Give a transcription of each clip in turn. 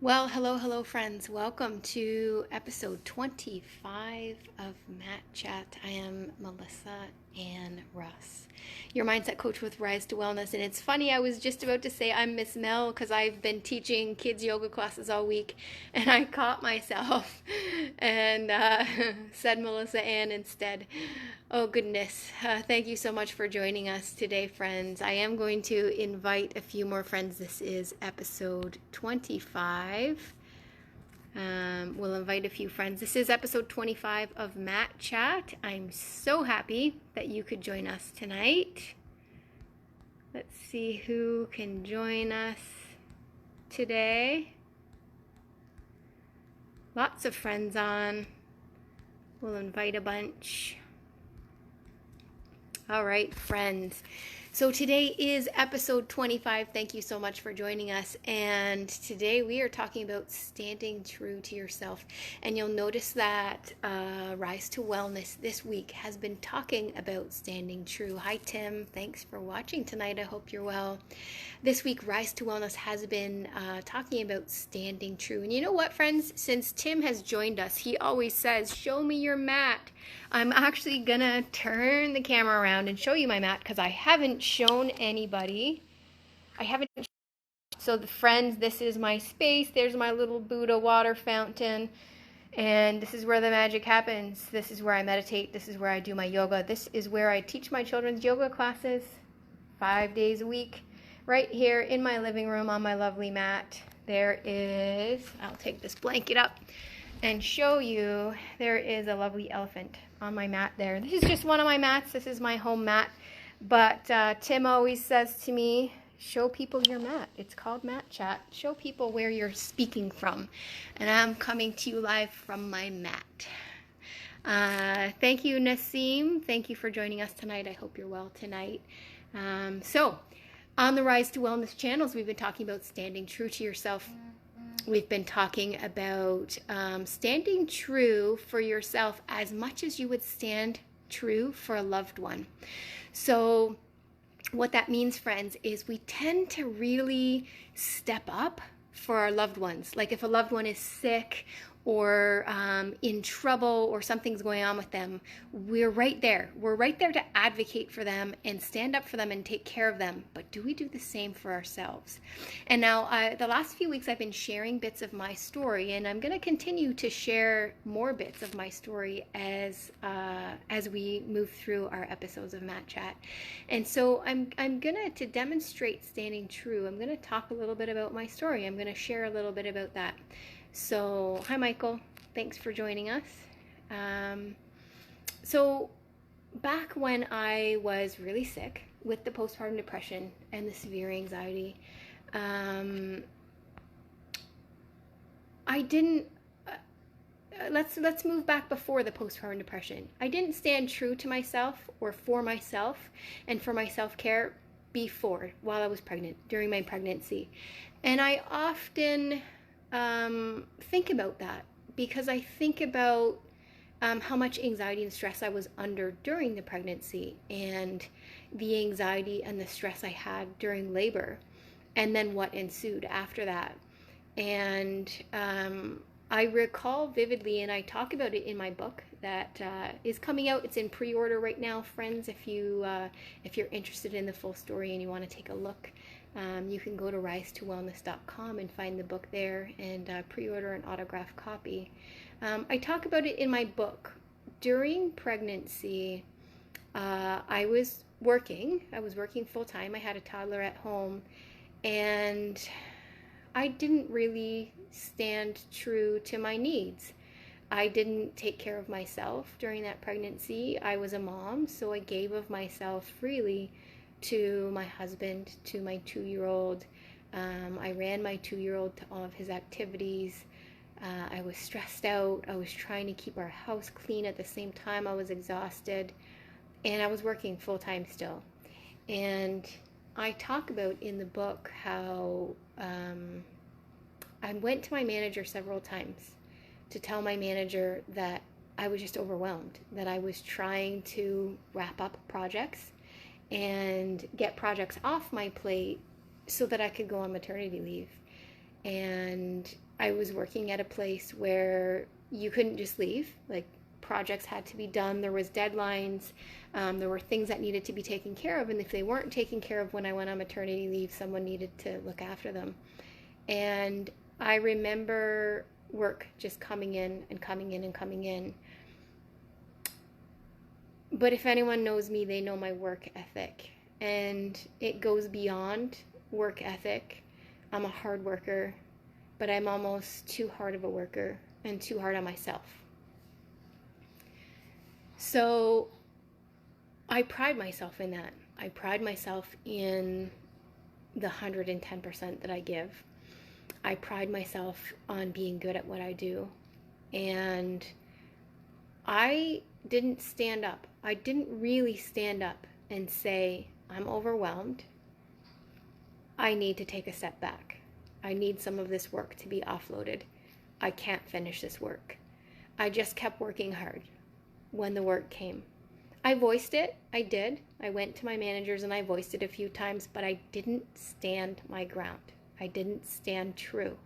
Well, hello, friends. Welcome to episode 25 of Matt Chat. I am Melissa and Russ, your mindset coach with Rise to Wellness. And it's funny, I was just about to say I'm Miss Mel because I've been teaching kids yoga classes all week, and I caught myself and said Melissa Ann instead. Oh, goodness. Thank you so much for joining us today, friends. I am going to invite a few more friends. This is episode 25. We'll invite a few friends. This is episode 25 of Matt Chat. I'm so happy that you could join us tonight. Let's see who can join us today. Lots of friends on. We'll invite a bunch. All right, friends. So today is episode 25. Thank you so much for joining us. And today we are talking about standing true to yourself. And you'll notice that Rise to Wellness this week has been talking about standing true. Hi, Tim. Thanks for watching tonight. I hope you're well. This week, Rise to Wellness has been talking about standing true. And you know what, friends? Since Tim has joined us, he always says, show me your mat. I'm actually going to turn the camera around and show you my mat because I haven't shown anybody. So the friends, this is my space. There's my little Buddha water fountain. And this is where the magic happens. This is where I meditate. This is where I do my yoga. This is where I teach my children's yoga classes 5 days a week. Right here in my living room on my lovely mat. There is, I'll take this blanket up and show you, there is a lovely elephant on my mat there. This is just one of my mats. This is my home mat. But Tim always says to me, show people your mat. It's called Mat Chat. Show people where you're speaking from. And I'm coming to you live from my mat. Thank you, Nassim. Thank you for joining us tonight. I hope you're well tonight. So, on the Rise to Wellness channels, we've been talking about standing true to yourself. We've been talking about standing true for yourself as much as you would stand true for a loved one. So what that means, friends, is we tend to really step up for our loved ones. Like if a loved one is sick or in trouble or something's going on with them, we're right there. We're right there to advocate for them and stand up for them and take care of them. But do we do the same for ourselves? And now the last few weeks I've been sharing bits of my story, and I'm going to continue to share more bits of my story as we move through our episodes of Matt Chat. And so I'm going to demonstrate standing true. I'm going to talk a little bit about my story. I'm going to share a little bit about that. So, hi Michael, thanks for joining us. So, back when I was really sick with the postpartum depression and the severe anxiety, I didn't, let's move back before the postpartum depression. I didn't stand true to myself or for myself and for my self-care before, while I was pregnant, during my pregnancy. And I often think about that because I think about how much anxiety and stress I was under during the pregnancy and the anxiety and the stress I had during labor and then what ensued after that. And I recall vividly, and I talk about it in my book that is coming out. It's in pre-order right now, friends. If you're interested in the full story and you want to take a look, you can go to risetowellness.com and find the book there and pre-order an autographed copy. I talk about it in my book. During pregnancy, I was working full-time. I had a toddler at home, and I didn't really stand true to my needs. I didn't take care of myself during that pregnancy. I was a mom, so I gave of myself freely to my husband, to my 2-year-old. I ran my 2-year-old to all of his activities. I was stressed out. I was trying to keep our house clean at the same time. I was exhausted, and I was working full-time still. And I talk about in the book how I went to my manager several times to tell my manager that I was just overwhelmed, that I was trying to wrap up projects and get projects off my plate so that I could go on maternity leave. And I was working at a place where you couldn't just leave. Like, projects had to be done, there was deadlines, there were things that needed to be taken care of, and if they weren't taken care of when I went on maternity leave, someone needed to look after them. And I remember work just coming in and coming in and coming in. But if anyone knows me, they know my work ethic, and it goes beyond work ethic. I'm a hard worker, but I'm almost too hard of a worker and too hard on myself. So I pride myself in that. I pride myself in the 110% that I give. I pride myself on being good at what I do. And I didn't stand up. I didn't really stand up and say, I'm overwhelmed. I need to take a step back. I need some of this work to be offloaded. I can't finish this work. I just kept working hard when the work came. I voiced it. I did. I went to my managers and I voiced it a few times, but I didn't stand my ground. I didn't stand true.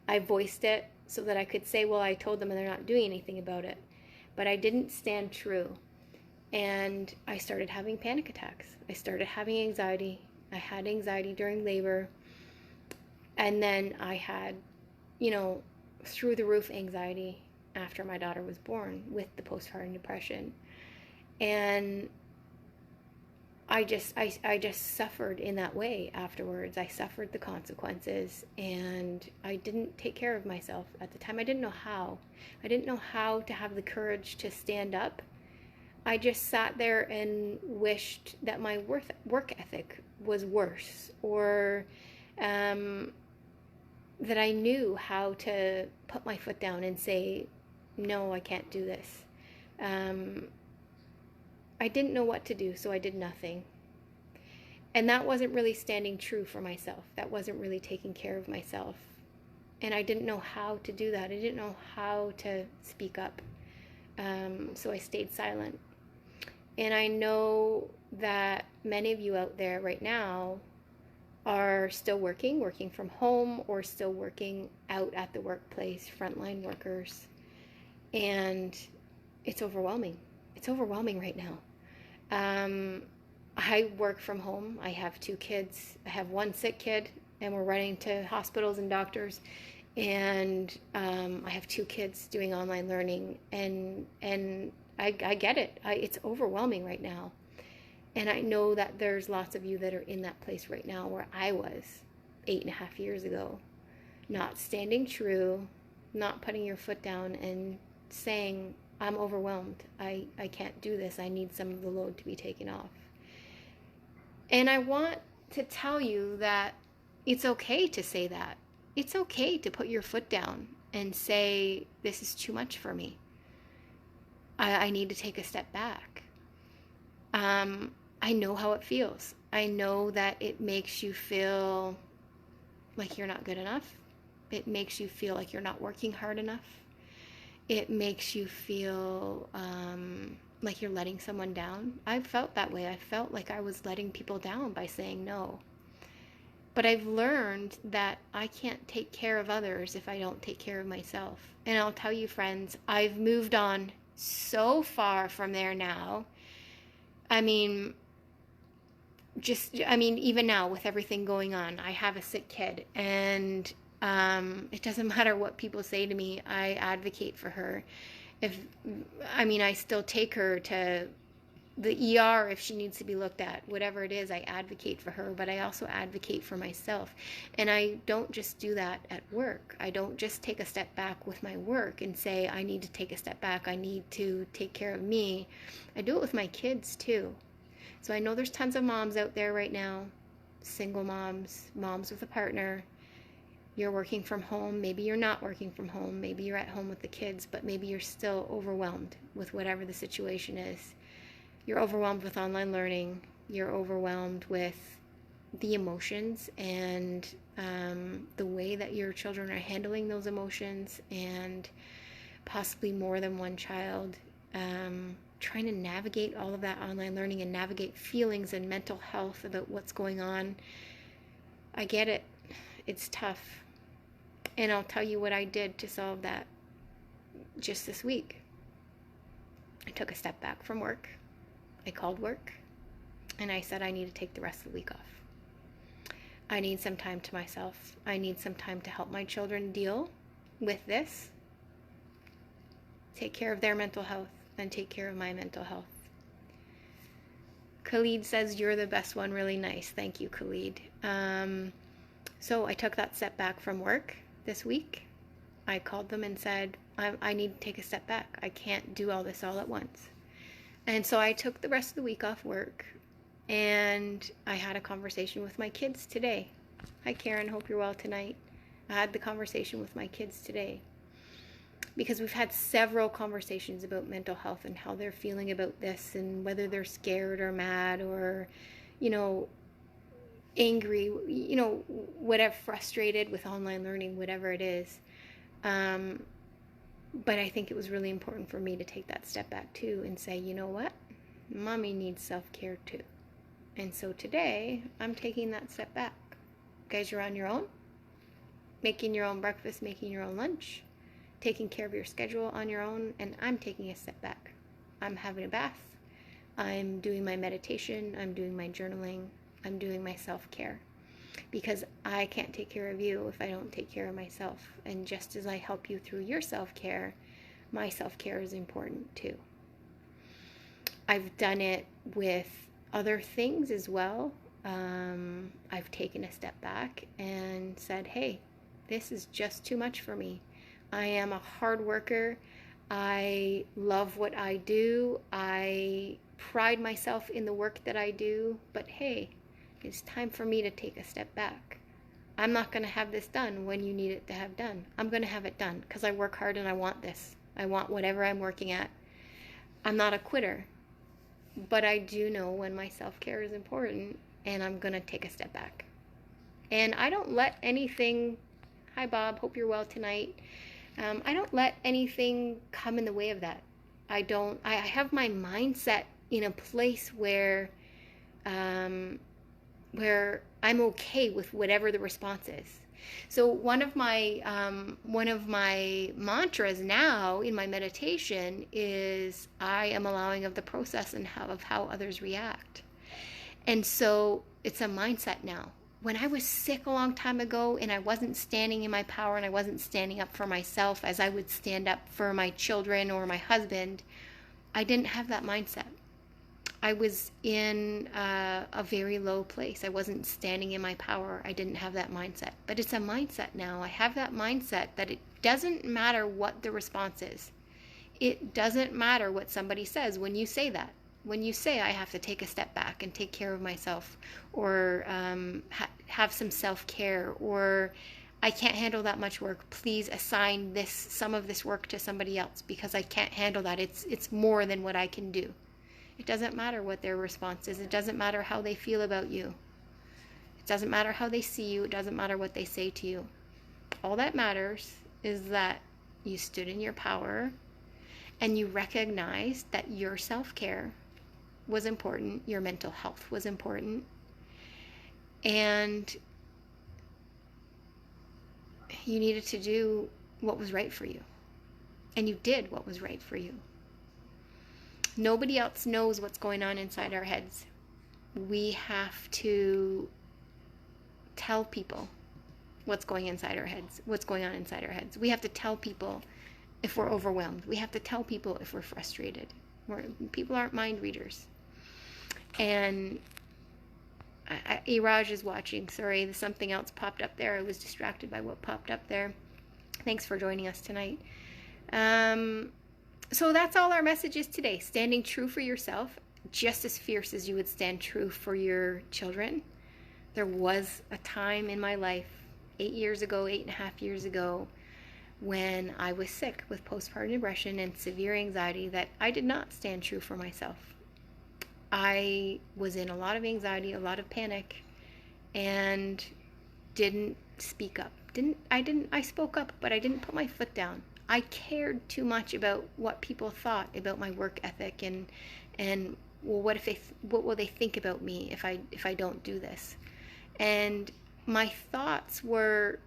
I voiced it so that I could say, well, I told them and they're not doing anything about it. But I didn't stand true. And I started having panic attacks. I started having anxiety. I had anxiety during labor. And then I had, through the roof anxiety after my daughter was born with the postpartum depression. And I just suffered in that way afterwards. I suffered the consequences, and I didn't take care of myself at the time. I didn't know how. I didn't know how to have the courage to stand up. I just sat there and wished that my work ethic was worse, or that I knew how to put my foot down and say, no, I can't do this. I didn't know what to do, so I did nothing. And that wasn't really standing true for myself. That wasn't really taking care of myself. And I didn't know how to do that. I didn't know how to speak up. So I stayed silent. And I know that many of you out there right now are still working from home, or still working out at the workplace, frontline workers. And it's overwhelming. It's overwhelming right now. I work from home. I have 2 kids. I have 1 sick kid, and we're running to hospitals and doctors. And I have 2 kids doing online learning, and I get it. It's overwhelming right now. And I know that there's lots of you that are in that place right now where I was 8.5 years ago, not standing true, not putting your foot down and saying, I'm overwhelmed. I can't do this. I need some of the load to be taken off. And I want to tell you that it's okay to say that. It's okay to put your foot down and say, this is too much for me. I need to take a step back. I know how it feels. I know that it makes you feel like you're not good enough. It makes you feel like you're not working hard enough. It makes you feel like you're letting someone down. I felt that way. I felt like I was letting people down by saying no. But I've learned that I can't take care of others if I don't take care of myself. And I'll tell you, friends, I've moved on so far from there now. Even now with everything going on, I have a sick kid, and it doesn't matter what people say to me. I advocate for her. I still take her to the ER if she needs to be looked at, whatever it is. I advocate for her, but I also advocate for myself. And I don't just do that at work. I don't just take a step back with my work and say, I need to take a step back. I need to take care of me. I do it with my kids too. So I know there's tons of moms out there right now, single moms, moms with a partner. You're working from home. Maybe you're not working from home. Maybe you're at home with the kids, but maybe you're still overwhelmed with whatever the situation is. You're overwhelmed with online learning. You're overwhelmed with the emotions and the way that your children are handling those emotions, and possibly more than one child. Trying to navigate all of that online learning and navigate feelings and mental health about what's going on. I get it. It's tough. And I'll tell you what I did to solve that just this week. I took a step back from work. I called work and I said I need to take the rest of the week off. I need some time to myself. I need some time to help my children deal with this, take care of their mental health, and take care of my mental health. Khalid says, you're the best one, really nice. Thank you, Khalid. So I took that step back from work this week. I called them and said, I need to take a step back. I can't do all this all at once. And so I took the rest of the week off work, and I had a conversation with my kids today. Hi, Karen. Hope you're well tonight. I had the conversation with my kids today because we've had several conversations about mental health and how they're feeling about this and whether they're scared or mad or, angry, whatever, frustrated with online learning, whatever it is. But I think it was really important for me to take that step back too and say, you know what? Mommy needs self-care too. And so today I'm taking that step back. You guys, you're on your own, making your own breakfast, making your own lunch, taking care of your schedule on your own, and I'm taking a step back. I'm having a bath. I'm doing my meditation. I'm doing my journaling. I'm doing my self-care because I can't take care of you if I don't take care of myself. And just as I help you through your self-care, my self-care is important too. I've done it with other things as well. I've taken a step back and said, hey, this is just too much for me. I am a hard worker. I love what I do. I pride myself in the work that I do. But hey, it's time for me to take a step back. I'm not going to have this done when you need it to have done. I'm going to have it done because I work hard and I want this. I want whatever I'm working at. I'm not a quitter. But I do know when my self-care is important, and I'm going to take a step back. And I don't let anything... Hi, Bob. Hope you're well tonight. I don't let anything come in the way of that. I have my mindset in a place where I'm okay with whatever the response is. So one of my mantras now in my meditation is I am allowing of the process and of how others react. And so it's a mindset now. When I was sick a long time ago and I wasn't standing in my power and I wasn't standing up for myself as I would stand up for my children or my husband, I didn't have that mindset. I was in a very low place. I wasn't standing in my power. I didn't have that mindset. But it's a mindset now. I have that mindset that it doesn't matter what the response is. It doesn't matter what somebody says when you say that. When you say I have to take a step back and take care of myself, or have some self-care, or I can't handle that much work, please assign some of this work to somebody else because I can't handle that. It's more than what I can do. It doesn't matter what their response is. It doesn't matter how they feel about you. It doesn't matter how they see you. It doesn't matter what they say to you. All that matters is that you stood in your power and you recognized that your self-care was important, your mental health was important, and you needed to do what was right for you. And you did what was right for you. Nobody else knows what's going on inside our heads. We have to tell people what's going inside our heads, what's going on inside our heads. We have to tell people if we're overwhelmed. We have to tell people if we're frustrated. People aren't mind readers. And Iraj is watching. Sorry, something else popped up there. I was distracted by what popped up there. Thanks for joining us tonight. So that's all our message is today. Standing true for yourself, just as fierce as you would stand true for your children. There was a time in my life, 8.5 years ago, when I was sick with postpartum depression and severe anxiety that I did not stand true for myself. I was in a lot of anxiety, a lot of panic, and didn't speak up. I spoke up, but I didn't put my foot down. I cared too much about what people thought about my work ethic and well, what will they think about me if I don't do this? And my thoughts were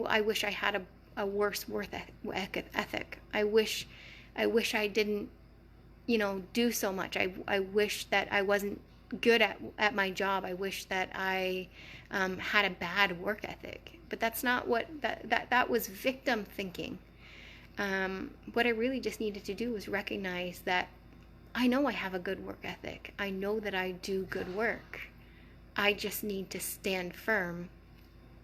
I wish I had a worse work ethic. I wish I didn't, do so much. I wish that I wasn't good at my job. I wish that I had a bad work ethic. But that's not what that was victim thinking. What I really just needed to do was recognize that I know I have a good work ethic. I know that I do good work. I just need to stand firm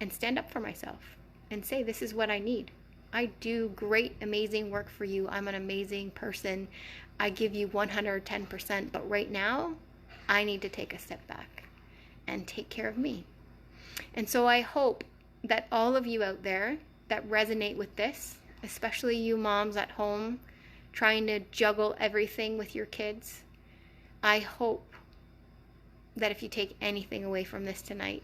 and stand up for myself and say, this is what I need. I do great, amazing work for you. I'm an amazing person. I give you 110%, but right now I need to take a step back and take care of me. And so I hope that all of you out there that resonate with this, especially you moms at home trying to juggle everything with your kids, I hope that if you take anything away from this tonight,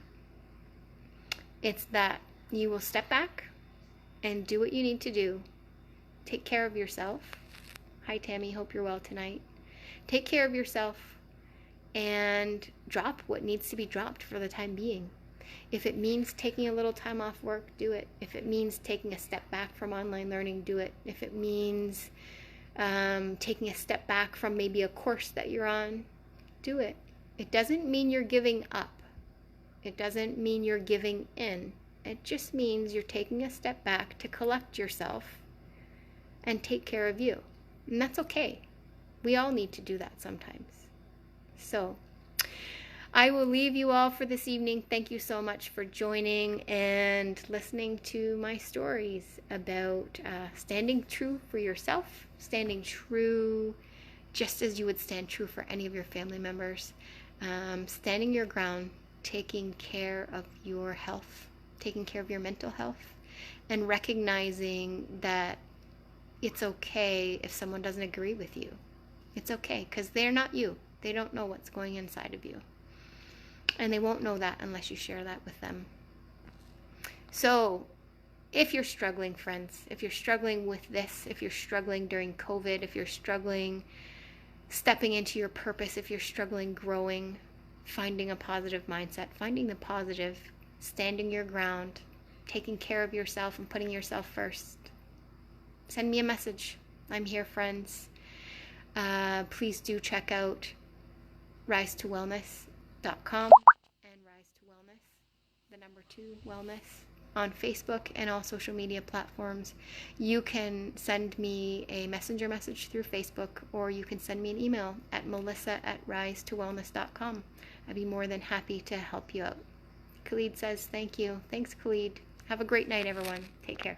it's that you will step back and do what you need to do. Take care of yourself. Hi, Tammy. Hope you're well tonight. Take care of yourself and drop what needs to be dropped for the time being. If it means taking a little time off work, do it. If it means taking a step back from online learning, do it. If it means taking a step back from maybe a course that you're on, do it. It doesn't mean you're giving up. It doesn't mean you're giving in. It just means you're taking a step back to collect yourself and take care of you. And that's okay. We all need to do that sometimes. So I will leave you all for this evening. Thank you so much for joining and listening to my stories about standing true for yourself, standing true just as you would stand true for any of your family members, standing your ground, taking care of your health, taking care of your mental health, and recognizing that it's okay if someone doesn't agree with you. It's okay, because they're not you. They don't know what's going inside of you. And they won't know that unless you share that with them. So if you're struggling, friends, if you're struggling with this, if you're struggling during COVID, if you're struggling stepping into your purpose, if you're struggling growing, finding a positive mindset, finding the positive, standing your ground, taking care of yourself and putting yourself first, send me a message. I'm here, friends. Please do check out risetowellness.com and Rise to Wellness, the number 2 wellness, on Facebook and all social media platforms. You can send me a messenger message through Facebook, or you can send me an email at melissa@risetowellness.com. I'd be more than happy to help you out. Khalid says thank you. Thanks, Khalid. Have a great night, everyone. Take care.